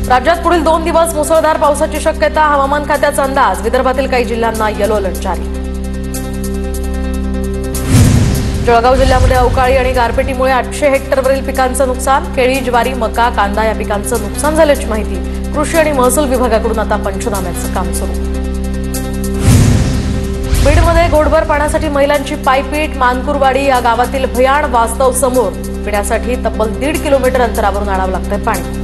राज्यात पुढील 2 दिवस मुसळधार पावसाची शक्यता. हवामान खात्याचा अंदाज. विदर्भातील काही जिल्ह्यांना येलो अलर्ट जारी. जळगाव जिल्ह्यामध्ये अवकाळी आणि गारपिटीमुळे 800 हेक्टरवरील पिकांचं नुकसान. केळी, ज्वारी, मका, कांदा या पिकांचं नुकसान झाल्याची माहिती कृषी आणि महसूल विभागाकडून आता पंचनाम्याचं काम सुरू. बीडमध्ये घोडभर पाण्यासाठी महिलांची पायपीट. मानकुरवाडी या गावातील भयाण वास्तव समोर. पिण्यासाठी तब्बल 1.5 किलोमीटर अंतरावरून आणावं लागतंय पाणी.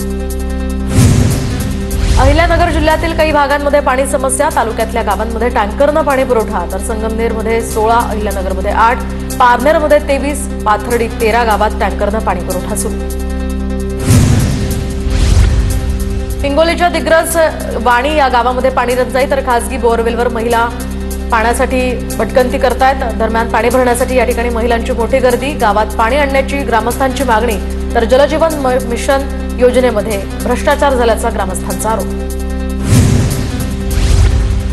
अहिल्यानगर जिल्ह्यातील काही भागांमध्ये पाणी समस्या. तालुक्यातल्या गावांमध्ये टँकरनं पाणी पुरवठा. तर संगमनेरमध्ये 16, अहिल्यानगरमध्ये 8, पारनेरमध्ये 23, पाथर्डी 13 गावात टँकरनं पाणी पुरवठा सुरू. हिंगोलीच्या दिग्रस वाणी या गावामध्ये पाणी टंचाई. तर खासगी बोअरवेलवर महिला पाण्यासाठी भटकंती करतायत. दरम्यान पाणी भरण्यासाठी या ठिकाणी महिलांची मोठी गर्दी. गावात पाणी आणण्याची ग्रामस्थांची मागणी. तर जलजीवन मिशन योजनेमध्ये भ्रष्टाचार झाल्याचा ग्रामस्थांचा आरोप.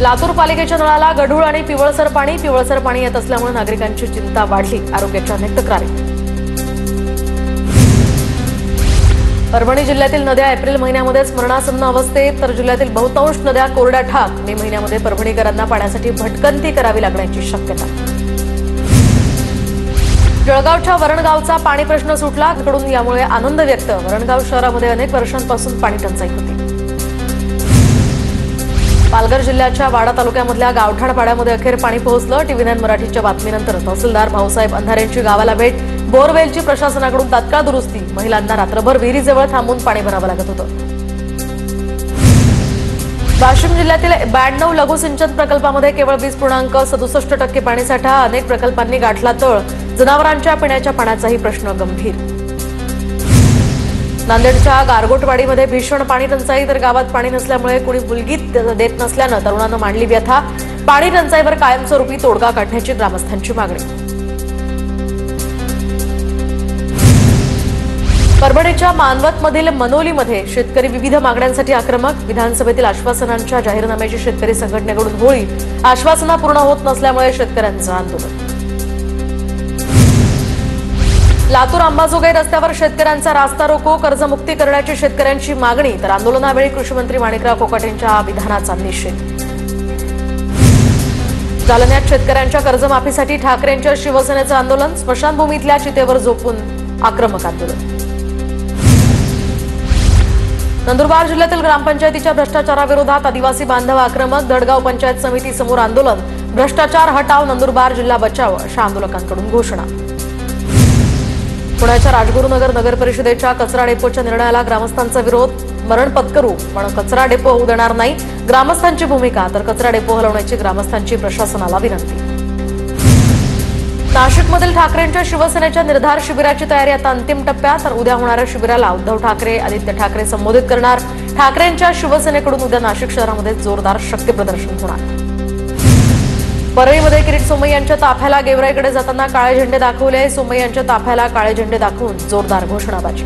लातूर पालिकेच्या नळाला गढूळ आणि पिवळसर पाणी. पिवळसर पाणी येत असल्यामुळे नागरिकांची चिंता वाढली. आरोग्याच्या अनेक तक्रारी. परभणी जिल्ह्यातील नद्या एप्रिल महिन्यामध्ये स्मरणासन्न अवस्थेत. तर जिल्ह्यातील बहुतांश नद्या कोरड्या ठाक. मे महिन्यामध्ये परभणीकरांना पाण्यासाठी भटकंती करावी लागण्याची शक्यता. जळगावच्या वरणगावचा पाणी प्रश्न सुटला. कडून यामुळे आनंद व्यक्त. वरणगाव शहरामध्ये अनेक वर्षांपासून पाणी टंचाई होती. पालघर जिल्ह्याच्या वाडा तालुक्यामधल्या गावठाण पाड्यामध्ये अखेर पाणी पोहोचलं. TV9 मराठीच्या बातमीनंतर तहसीलदार भाऊसाहेब अंधारेंची गावाला भेट. बोरवेलची प्रशासनाकडून तात्काळ दुरुस्ती. महिलांना रात्रभर विहिरीजवळ थांबून पाणी भरावं लागत होतं. वाशिम जिल्ह्यातील 92 लघु सिंचन प्रकल्पामध्ये केवळ 20.67% पाणीसाठा. अनेक प्रकल्पांनी गाठला तळ. जनावरांच्या पिण्याच्या पाण्याचाही प्रश्न गंभीर. नांदेडच्या गारगोटवाडीमध्ये भीषण पाणी टंचाई. तर गावात पाणी नसल्यामुळे कुणी मुलगी देत नसल्यानं तरुणानं मांडली व्यथा. पाणी टंचाईवर कायमस्वरूपी तोडगा काढण्याची ग्रामस्थांची मागणी. परभणीच्या मानवतमधील मनोलीमध्ये शेतकरी विविध मागण्यांसाठी आक्रमक. विधानसभेतील आश्वासनांच्या जाहीरनाम्याची शेतकरी संघटनेकडून होळी. आश्वासनं पूर्ण होत नसल्यामुळे शेतकऱ्यांचं आंदोलन. लातूर अंबाजोगाई रस्त्यावर शेतकऱ्यांचा रास्ता रोको. कर्जमुक्ती करण्याची शेतकऱ्यांची मागणी. तर आंदोलनावेळी कृषीमंत्री माणिकराव कोकाटेंच्या विधानाचा निषेध. जालन्यात शेतकऱ्यांच्या कर्जमाफीसाठी ठाकरेंच्या शिवसेनेचं आंदोलन. स्मशानभूमीतल्या चितेवर झोपून आक्रमक आंदोलन. नंदुरबार जिल्ह्यातील ग्रामपंचायतीच्या भ्रष्टाचाराविरोधात आदिवासी बांधव आक्रमक. दडगाव पंचायत समिती समोर आंदोलन. भ्रष्टाचार हटाव, नंदुरबार जिल्हा बचाव अशा आंदोलकांकडून घोषणा. पुण्याच्या राजगुरुनगर नगर परिषदेच्या कचरा डेपोच्या निर्णयाला ग्रामस्थांचा विरोध. मरण पत्करू पण कचरा डेपो होऊ देणार नाही. ग्रामस्थांची भूमिका. तर कचरा डेपो हलवण्याची ग्रामस्थांची प्रशासनाला विनंती. नाशिकमधील ठाकरेंच्या शिवसेनेच्या निर्धार शिबिराची तयारी आता अंतिम टप्प्यात. तर उद्या होणाऱ्या शिबिराला उद्धव ठाकरे, आदित्य ठाकरे संबोधित करणार. ठाकरेंच्या शिवसेनेकडून उद्या नाशिक शहरामध्ये जोरदार शक्तीप्रदर्शन होणार. परळीमध्ये किरीट सोमय्या यांच्या ताफ्याला गेवराईकडे जाताना काळे झेंडे दाखवले. सोमय्या यांच्या ताफ्याला काळे झेंडे दाखवून जोरदार घोषणाबाजी.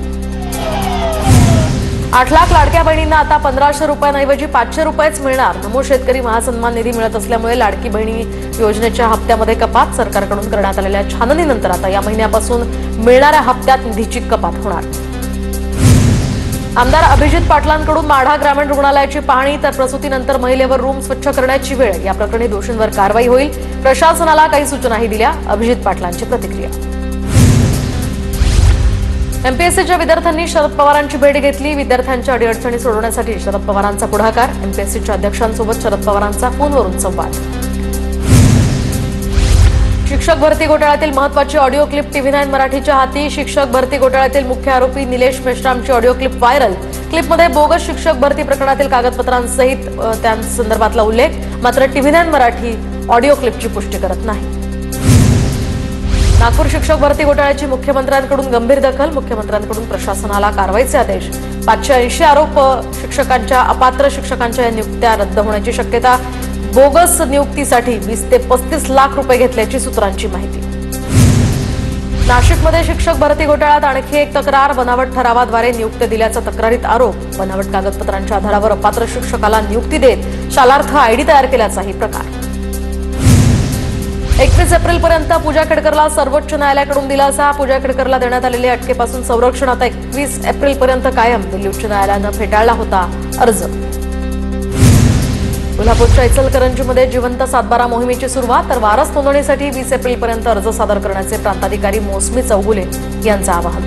8 लाख लाडक्या बहिणींना आता 1500 रुपयांऐवजी 500 रुपयेच मिळणार. नमो शेतकरी महासन्मान निधी मिळत असल्यामुळे लाडकी बहिणी योजनेच्या हप्त्यामध्ये कपात. सरकारकडून करण्यात आलेल्या छाननीनंतर आता या महिन्यापासून मिळणाऱ्या हप्त्यात निधीची कपात होणार. आमदार अभिजित पाटलांकडून माढा ग्रामीण रुग्णालयाची पाहणी. तर प्रसूतीनंतर महिलेवर रूम स्वच्छ करण्याची वेळ. या प्रकरणी दोषींवर कारवाई होईल. प्रशासनाला काही सूचनाही दिल्या. अभिजित पाटलांची प्रतिक्रिया. एमपीएससीच्या विद्यार्थ्यांनी शरद पवारांची भेट घेतली. विद्यार्थ्यांच्या अडीअडचणी सोडवण्यासाठी शरद पवारांचा पुढाकार. एमपीएससीच्या अध्यक्षांसोबत शरद पवारांचा फोनवरून संवाद. शिक्षक भरती घोटाळ्यातील महत्त्वाची ऑडिओ क्लिप TV9 मराठीच्या हाती. शिक्षक भरती घोटाळ्यातील मुख्य आरोपी निलेश मेश्रामची ऑडिओ क्लिप व्हायरल. क्लिपमध्ये बोगस शिक्षक भरती प्रकरणातील कागदपत्रांसहित त्यांसंदर्भातला उल्लेख. मात्र TV9 मराठी ऑडिओ क्लिपची पुष्टी करत नाही. नागपूर शिक्षक भरती घोटाळ्याची मुख्यमंत्र्यांकडून गंभीर दखल. मुख्यमंत्र्यांकडून प्रशासनाला कारवाईचे आदेश. 580 आरोप शिक्षकांच्या. अपात्र शिक्षकांच्या नियुक्त्या रद्द होण्याची शक्यता. बोगस नियुक्तीसाठी 20 ते 35 लाख रुपये घेतल्याची सूत्रांची माहिती. नाशिकमध्ये शिक्षक भरती घोटाळ्यात आणखी एक तक्रार, बनावट ठरावाद्वारे नियुक्ती दिल्याचा तक्रारीत आरोप, बनावट कागदपत्रांच्या आधारावर अपात्र शिक्षकाला नियुक्ती देत शालार्थ आयडी तयार केल्याचाही प्रकार। 21 एप्रिलपर्यंत पूजा खेडकरला सर्वोच्च न्यायालयाकडून दिलासा, पूजा खेडकरला देण्यात आलेल्या अटकेपासून संरक्षण आता 21 एप्रिलपर्यंत कायम, दिल्ली उच्च न्यायालयानं फेटाळला होता अर्ज। कोल्हापूरच्या इचलकरंजीमध्ये जिवंत सातबारा मोहिमेची सुरुवात, तर वारस नोंदणीसाठी 20 एप्रिलपर्यंत अर्ज सादर करण्याचे प्रांताधिकारी मोसमी चौगुले यांचं आवाहन।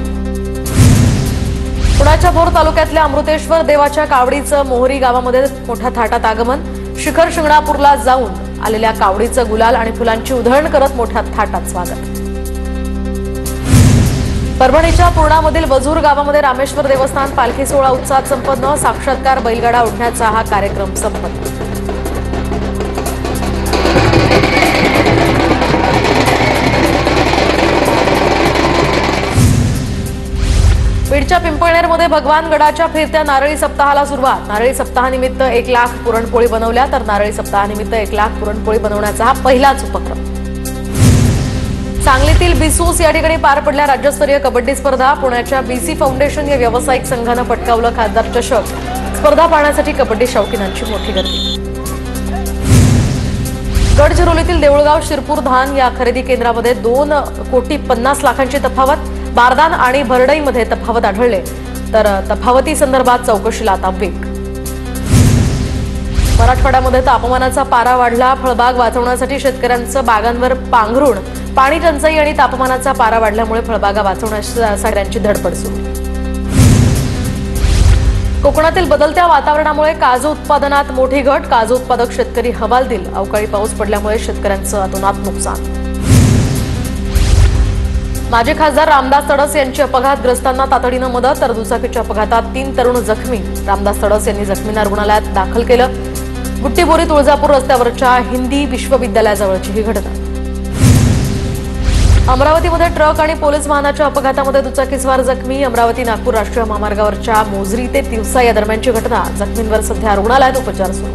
पुण्याच्या भोर तालुक्यातल्या अमृतेश्वर देवाच्या कावडीचं मोहरी गावामध्ये मोठ्या थाटात आगमन, शिखर शिंगणापूरला जाऊन आलेल्या कावडीचं गुलाल आणि फुलांची उधळण करत मोठ्या थाटात स्वागत। परभणीच्या पूर्णामधील वझूर गावामध्ये रामेश्वर देवस्थान पालखी सोहळा उत्साहात संपन्न, साक्षात्कार बैलगाडा ओढण्याचा हा कार्यक्रम संपन्न। बीडच्या पिंपळनेरमध्ये भगवान गडाच्या फिरत्या नारळी सप्ताहाला सुरुवात, नारळी सप्ताहानिमित्त 1 लाख पुरणपोळी बनवल्या, तर नारळी सप्ताहानिमित्त 1 लाख पुरणपोळी बनवण्याचा हा पहिलाच उपक्रम। सांगलीतील बिसूस या ठिकाणी पार पडल्या राज्यस्तरीय कबड्डी स्पर्धा, पुण्याच्या बीसी फाउंडेशन या व्यावसायिक संघानं पटकावलं खासदार चषक, स्पर्धा पाहण्यासाठी कबड्डी शौकीनांची मोठी गर्दी। गडचिरोलीतील देऊळगाव शिरपूर धान या खरेदी केंद्रामध्ये 2,50,00,000ची तफावत, बारदान आणि भरडईमध्ये तफावत आढळले, तर तफावती संदर्भात चौकशीला आता वेग। मराठवाड्यामध्ये तापमानाचा पारा वाढला, फळबाग वाचवण्यासाठी शेतकऱ्यांचं बागांवर पांघरुण, पाणी टंचाई आणि तापमानाचा पारा वाढल्यामुळे फळबागा वाचवण्यासाठी धडपड सुरू। कोकणातील बदलत्या वातावरणामुळे काजू उत्पादनात मोठी घट, काजू उत्पादक शेतकरी हवालदिल, अवकाळी पाऊस पडल्यामुळे शेतकऱ्यांचं अतोनात नुकसान। माजी खासदार रामदास तडस यांची अपघातग्रस्तांना तातडीनं मदत, तर दुचाकीच्या अपघातात 3 तरुण जखमी, रामदास तडस यांनी जखमींना रुग्णालयात दाखल केलं। बुट्टीबोरी तुळजापूर रस्त्यावरच्या हिंदी विश्वविद्यालयाजवळची ही घटना। अमरावतीमध्ये ट्रक आणि पोलीस वाहनाच्या अपघातामध्ये दुचाकीस्वार जखमी, अमरावती नागपूर राष्ट्रीय महामार्गावरच्या मोझरी ते तिवसा या दरम्यानची घटना, जखमींवर सध्या रुग्णालयात उपचार सुरू।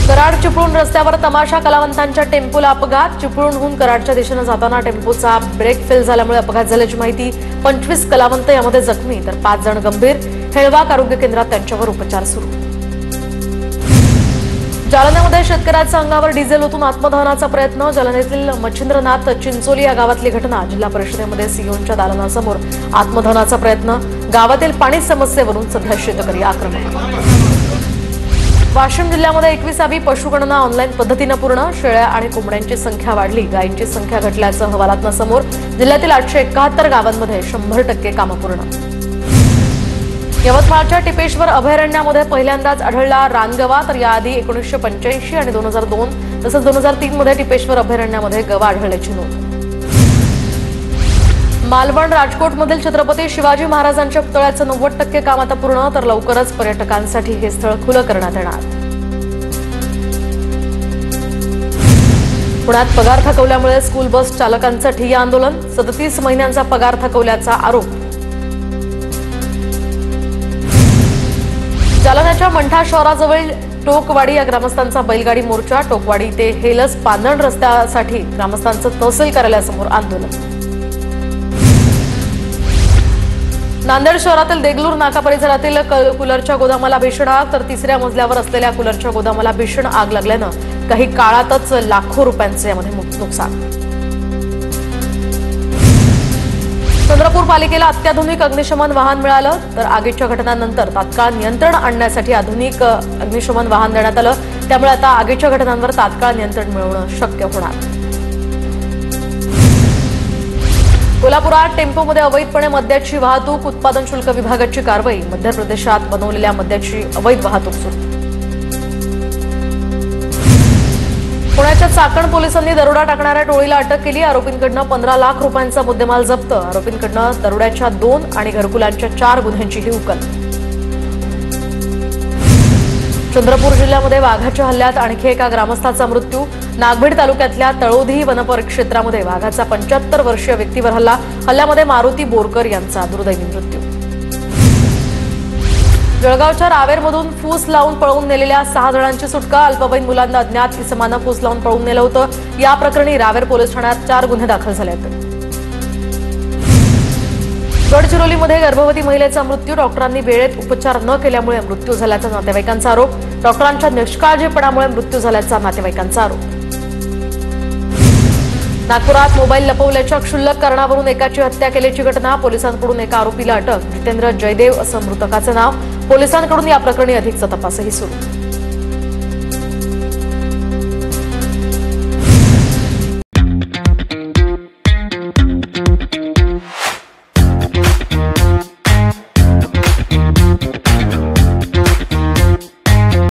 कराड चिपळूण रस्त्यावर तमाशा कलावंतांच्या टेम्पोला अपघात, चिपळूणहून कराडच्या दिशेनं जाताना टेम्पोचा ब्रेक फेल झाल्यामुळे अपघात झाल्याची माहिती। 25 कलावंत यामध्ये जखमी, तर 5 जण गंभीर, हेळवाक आरोग्य केंद्रात त्यांच्यावर उपचार सुरू। जालन्यामध्ये शेतकऱ्याच्या अंगावर डिझेल ओतून आत्मदहनाचा प्रयत्न, जालन्यातील मच्छिंद्रनाथ चिंचोली या गावातली घटना, जिल्हा परिषदेमध्ये सीओच्या दालनासमोर आत्मदहनाचा प्रयत्न, गावातील पाणी समस्येवरून सध्या शेतकरी आक्रमक। वाशिम जिल्ह्यामध्ये 21वी पशुगणना ऑनलाईन पद्धतीनं पूर्ण, शेळ्या आणि कोंबड्यांची संख्या वाढली, गायींची संख्या घटल्याचं अहवालातनं समोर, जिल्ह्यातील 871 गावांमध्ये 100% कामं पूर्ण। यवतमाळच्या टिपेश्वर अभयारण्यामध्ये पहिल्यांदाच आढळला रानगवा, तर याआधी 1985 आणि 2002 तसंच 2003 मध्ये टिपेश्वर अभयारण्यामध्ये गवा आढळल्याची नोंद। मालवण राजकोटमधील छत्रपती शिवाजी महाराजांच्या पुतळ्याचं 90% काम आता पूर्ण, तर लवकरच पर्यटकांसाठी हे स्थळ खुलं करण्यात येणार। पुण्यात पगार थकवल्यामुळे स्कूल बस चालकांचं ठिय्या आंदोलन, 37 महिन्यांचा पगार थकवल्याचा आरोप। जालन्याच्या मंठा शहराजवळ टोकवाडी या ग्रामस्थांचा बैलगाडी मोर्चा, टोकवाडी ते हेलस पांदण रस्त्यासाठी ग्रामस्थांचं तहसील कार्यालयासमोर आंदोलन। नांदेड शहरातील देगलूर नाका परिसरातील कूलरच्या गोदामाला भीषण आग, तर 3ऱ्या मजल्यावर असलेल्या कूलरच्या गोदामाला भीषण आग लागल्यानं काही काळातच लाखो रुपयांचे यामध्ये नुकसान। चंद्रपूर पालिकेला अत्याधुनिक अग्निशमन वाहन मिळालं, तर आगीच्या घटनांनंतर तात्काळ नियंत्रण आणण्यासाठी आधुनिक अग्निशमन वाहन देण्यात आलं, त्यामुळे आता आगीच्या घटनांवर तात्काळ नियंत्रण मिळवणं शक्य होणार। कोल्हापुरात टेम्पोमध्ये अवैधपणे मद्याची वाहतूक, उत्पादन शुल्क विभागाची कारवाई, मध्य प्रदेशात बनवलेल्या मद्याची अवैध वाहतूक सुरू। पुण्याच्या चाकण पोलिसांनी दरोडा टाकणाऱ्या टोळीला अटक केली, आरोपींकडनं 15 लाख रुपयांचा मुद्देमाल जप्त, आरोपींकडनं दरोड्याच्या 2 आणि घरकुलांच्या 4 गुन्ह्यांचीही उकल। चंद्रपूर जिल्ह्यामध्ये वाघाच्या हल्ल्यात आणखी एका ग्रामस्थाचा मृत्यू, नागभीड तालुक्यातल्या तळोधी वनपरिक्षेत्रामध्ये वाघाचा 75 वर्षीय व्यक्तीवर हल्ल्यामध्ये मारुती बोरकर यांचा दुर्दैवी मृत्यू। जळगावच्या रावेरमधून फूस लावून पळवून नेलेल्या 6 जणांची सुटका. अल्पवयीन मुलांना अज्ञात इसमानं फूस लावून पळवून नेलं होतं. या प्रकरणी रावेर पोलीस ठाण्यात 4 गुन्हे दाखल झाले आहेत. गडचिरोलीमध्ये गर्भवती महिलेचा मृत्यू. डॉक्टरांनी वेळेत उपचार न केल्यामुळे मृत्यू झाल्याचा नातेवाईकांचा आरोप. डॉक्टरांच्या निष्काळजीपणामुळे मृत्यू झाल्याचा नातेवाईकांचा आरोप. नागपुरात मोबाईल लपवल्याच्या क्षुल्लक कारणावरून एकाची हत्या केल्याची घटना. पोलिसांकडून एका आरोपीला अटक. जितेंद्र जयदेव असं मृतकाचं नाव. पोलिसांकडून या प्रकरणी अधिकचा तपासही सुरू.